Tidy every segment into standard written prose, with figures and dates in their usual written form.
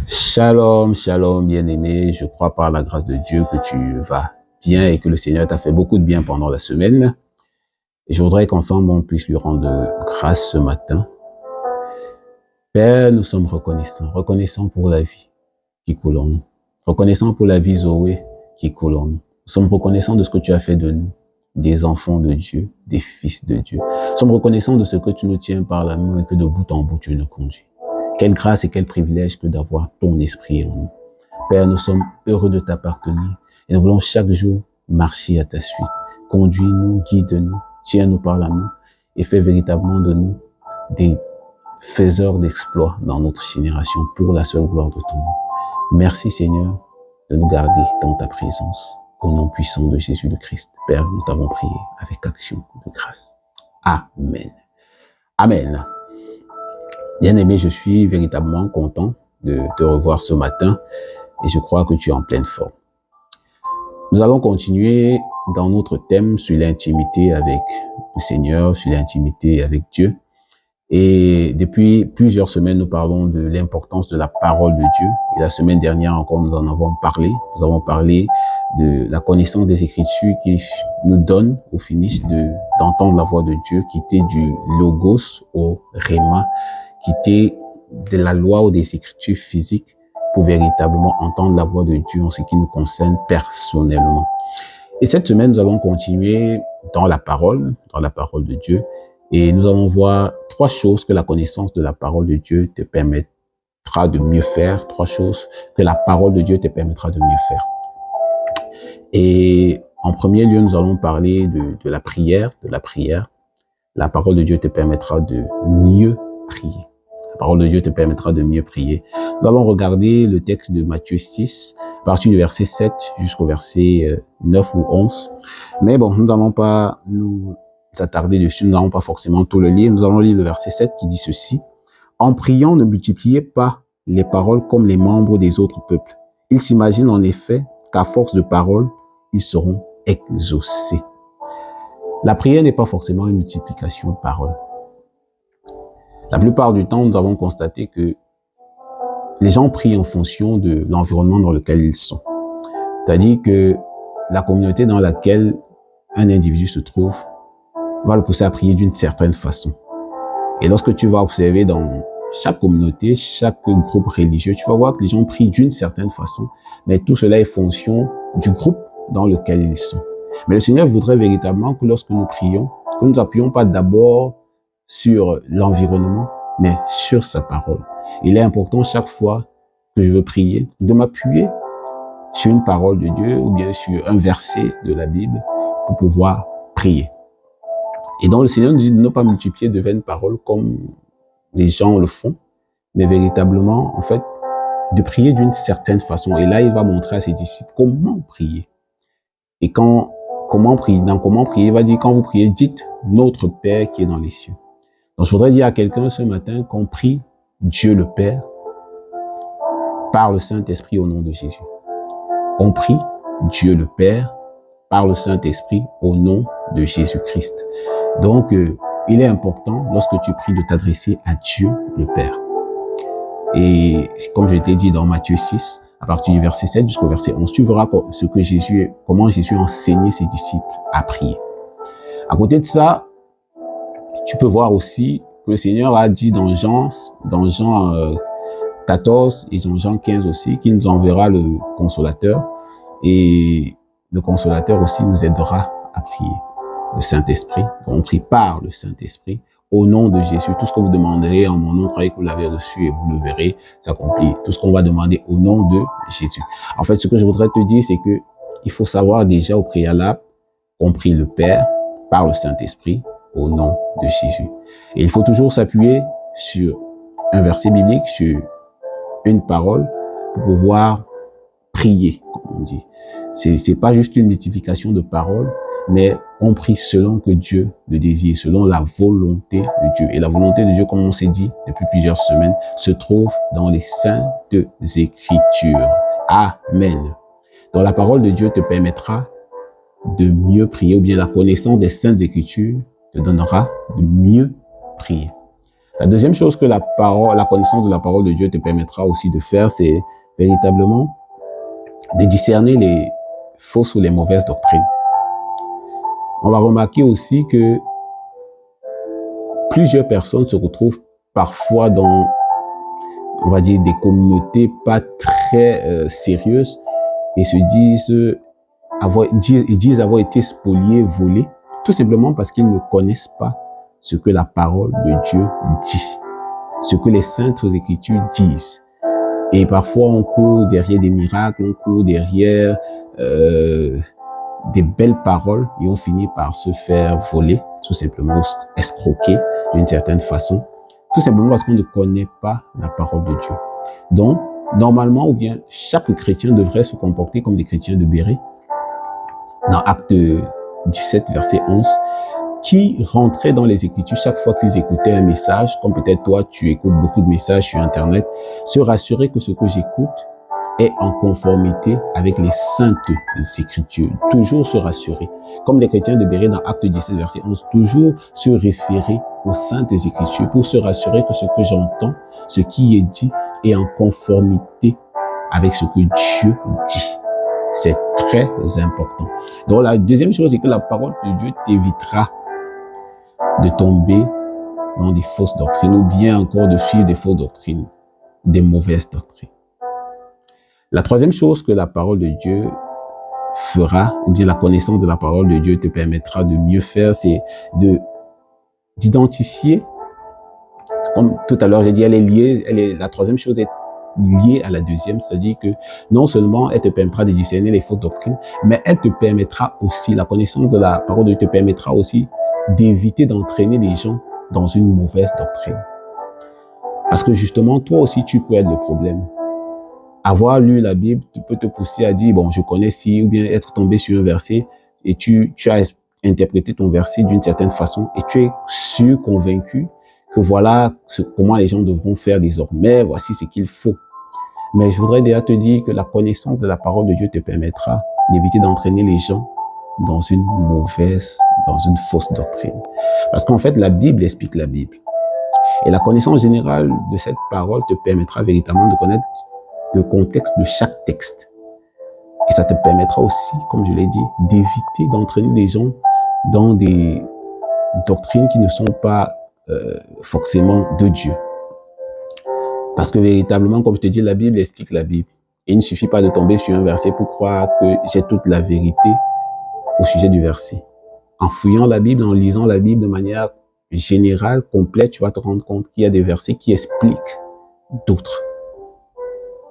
Shalom, shalom, bien-aimé. Je crois par la grâce de Dieu que tu vas bien et que le Seigneur t'a fait beaucoup de bien pendant la semaine. Et je voudrais qu'ensemble on puisse lui rendre grâce ce matin. Père, nous sommes reconnaissants pour la vie qui coule en nous, reconnaissants pour la vie Zoé qui coule en nous. Nous sommes reconnaissants de ce que tu as fait de nous, des enfants de Dieu, des fils de Dieu. Nous sommes reconnaissants de ce que tu nous tiens par la main et que de bout en bout tu nous conduis. Quelle grâce et quel privilège que d'avoir ton esprit en nous. Père, nous sommes heureux de t'appartenir et nous voulons chaque jour marcher à ta suite. Conduis-nous, guide-nous, tiens-nous par la main et fais véritablement de nous des faiseurs d'exploits dans notre génération pour la seule gloire de ton nom. Merci Seigneur de nous garder dans ta présence. Au nom puissant de Jésus le Christ. Père, nous t'avons prié avec action de grâce. Amen. Amen. Bien-aimé, je suis véritablement content de te revoir ce matin et je crois que tu es en pleine forme. Nous allons continuer dans notre thème sur l'intimité avec le Seigneur, sur l'intimité avec Dieu. Et depuis plusieurs semaines, nous parlons de l'importance de la parole de Dieu. Et la semaine dernière encore, nous en avons parlé. Nous avons parlé de la connaissance des Écritures qui nous donne au finish d'entendre la voix de Dieu, quitter du logos au rhéma, quitter de la loi ou des Écritures physiques pour véritablement entendre la voix de Dieu en ce qui nous concerne personnellement. Et cette semaine, nous allons continuer dans la parole de Dieu. Et nous allons voir 3 choses que la connaissance de la parole de Dieu te permettra de mieux faire, 3 choses que la parole de Dieu te permettra de mieux faire. Et en premier lieu, nous allons parler de la prière, La parole de Dieu te permettra de mieux prier. La parole de Dieu te permettra de mieux prier. Nous allons regarder le texte de Matthieu 6, à partir du verset 7 jusqu'au verset 9 ou 11. Mais bon, nous n'allons pas nous attarder dessus, nous n'allons pas forcément tout le lire. Nous allons lire le verset 7 qui dit ceci. « En priant, ne multipliez pas les paroles comme les membres des autres peuples. Ils s'imaginent en effet qu'à force de paroles, ils seront exaucés. » La prière n'est pas forcément une multiplication de paroles. La plupart du temps, nous avons constaté que les gens prient en fonction de l'environnement dans lequel ils sont. C'est-à-dire que la communauté dans laquelle un individu se trouve va le pousser à prier d'une certaine façon. Et lorsque tu vas observer dans chaque communauté, chaque groupe religieux, tu vas voir que les gens prient d'une certaine façon, mais tout cela est fonction du groupe dans lequel ils sont. Mais le Seigneur voudrait véritablement que lorsque nous prions, que nous n'appuyions pas d'abord sur l'environnement, mais sur sa parole. Il est important chaque fois que je veux prier de m'appuyer sur une parole de Dieu ou bien sur un verset de la Bible pour pouvoir prier. Et donc le Seigneur nous dit de ne pas multiplier de vaines paroles comme les gens le font, mais véritablement, en fait, de prier d'une certaine façon. Et là, il va montrer à ses disciples comment prier. Et comment prier, il va dire, quand vous priez, dites notre Père qui est dans les cieux. Donc, je voudrais dire à quelqu'un ce matin qu'on prie Dieu le Père par le Saint-Esprit au nom de Jésus. On prie Dieu le Père par le Saint-Esprit au nom de Jésus-Christ. Donc, il est important, lorsque tu pries, de t'adresser à Dieu le Père. Et comme je t'ai dit dans Matthieu 6, à partir du verset 7 jusqu'au verset 11, tu verras comment Jésus enseignait ses disciples à prier. À côté de ça, tu peux voir aussi que le Seigneur a dit dans Jean 14 et dans Jean 15 aussi, qu'il nous enverra le Consolateur. Et le Consolateur aussi nous aidera à prier. Le Saint-Esprit, on prie par le Saint-Esprit. Au nom de Jésus, tout ce que vous demanderez en mon nom, croyez que vous l'avez reçu et vous le verrez s'accomplir. Tout ce qu'on va demander au nom de Jésus. En fait, ce que je voudrais te dire, c'est que il faut savoir déjà au préalable qu'on prie le Père par le Saint-Esprit au nom de Jésus. Et il faut toujours s'appuyer sur un verset biblique, sur une parole pour pouvoir prier, comme on dit. C'est pas juste une multiplication de paroles, mais on prie selon que Dieu le désire, selon la volonté de Dieu. Et la volonté de Dieu, comme on s'est dit depuis plusieurs semaines, se trouve dans les saintes Écritures. Amen. Donc la parole de Dieu te permettra de mieux prier, ou bien la connaissance des saintes Écritures te donnera de mieux prier. La deuxième chose que la connaissance de la parole de Dieu te permettra aussi de faire, c'est véritablement de discerner les fausses ou les mauvaises doctrines. On va remarquer aussi que plusieurs personnes se retrouvent parfois dans, on va dire, des communautés pas très sérieuses et se disent avoir été spoliés, volés, tout simplement parce qu'ils ne connaissent pas ce que la parole de Dieu dit, ce que les saintes écritures disent. Et parfois on court derrière des miracles, on court derrière des belles paroles et on finit par se faire voler, tout simplement escroquer d'une certaine façon, tout simplement parce qu'on ne connaît pas la parole de Dieu. Donc, normalement, ou bien chaque chrétien devrait se comporter comme des chrétiens de Béret, dans Acte 17, verset 11, qui rentraient dans les Écritures chaque fois qu'ils écoutaient un message, comme peut-être toi, tu écoutes beaucoup de messages sur Internet, se rassurer que ce que j'écoute est en conformité avec les saintes Écritures. Toujours se rassurer. Comme les chrétiens de Béret dans Acte 17, verset 11, toujours se référer aux saintes Écritures pour se rassurer que ce que j'entends, ce qui est dit, est en conformité avec ce que Dieu dit. C'est très important. Donc la deuxième chose, c'est que la parole de Dieu t'évitera de tomber dans des fausses doctrines ou bien encore de suivre des fausses doctrines, des mauvaises doctrines. La troisième chose que la parole de Dieu fera, ou bien la connaissance de la parole de Dieu te permettra de mieux faire, c'est d'identifier, comme tout à l'heure j'ai dit, la troisième chose est liée à la deuxième, c'est-à-dire que non seulement elle te permettra de discerner les fausses doctrines, mais elle te permettra aussi, la connaissance de la parole de Dieu te permettra aussi d'éviter d'entraîner les gens dans une mauvaise doctrine. Parce que justement, toi aussi, tu peux être le problème. Avoir lu la Bible peut te pousser à dire, bon, je connais ci, ou bien être tombé sur un verset, et tu as interprété ton verset d'une certaine façon, et tu es sûr, convaincu, que voilà comment les gens devront faire désormais, voici ce qu'il faut. Mais je voudrais déjà te dire que la connaissance de la parole de Dieu te permettra d'éviter d'entraîner les gens dans une fausse doctrine. Parce qu'en fait, la Bible explique la Bible. Et la connaissance générale de cette parole te permettra véritablement de connaître le contexte de chaque texte. Et ça te permettra aussi, comme je l'ai dit, d'éviter d'entraîner les gens dans des doctrines qui ne sont pas forcément de Dieu. Parce que véritablement, comme je te dis, la Bible explique la Bible. Et il ne suffit pas de tomber sur un verset pour croire que j'ai toute la vérité au sujet du verset. En fouillant la Bible, en lisant la Bible de manière générale, complète, tu vas te rendre compte qu'il y a des versets qui expliquent d'autres.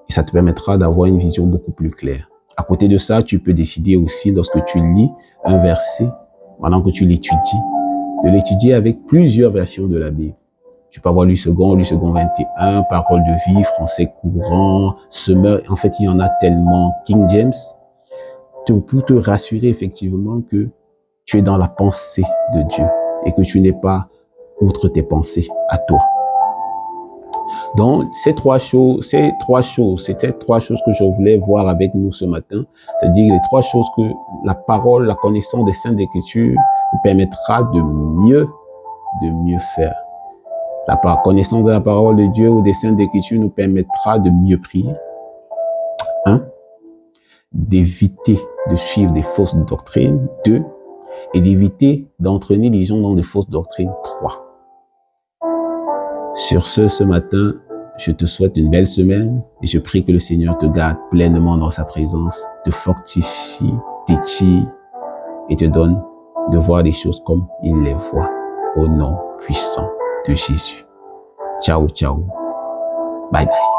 Et ça te permettra d'avoir une vision beaucoup plus claire. À côté de ça, tu peux décider aussi, lorsque tu lis un verset, pendant que tu l'étudies, de l'étudier avec plusieurs versions de la Bible. Tu peux avoir Louis II 21, Parole de vie, français courant, Semeur. En fait, il y en a tellement. King James, pour te rassurer effectivement que tu es dans la pensée de Dieu et que tu n'es pas outre tes pensées à toi. Donc, ces trois choses que je voulais voir avec nous ce matin, c'est-à-dire les trois choses que la parole, la connaissance des Saintes Écritures nous permettra de mieux faire. La connaissance de la parole de Dieu ou des Saintes Écritures nous permettra de mieux prier. 1. D'éviter de suivre des fausses doctrines. 2. Et d'éviter d'entraîner les gens dans des fausses doctrines. 3. Sur ce matin, je te souhaite une belle semaine et je prie que le Seigneur te garde pleinement dans sa présence, te fortifie, t'étire et te donne de voir des choses comme il les voit au nom puissant de Jésus. Ciao, ciao. Bye bye.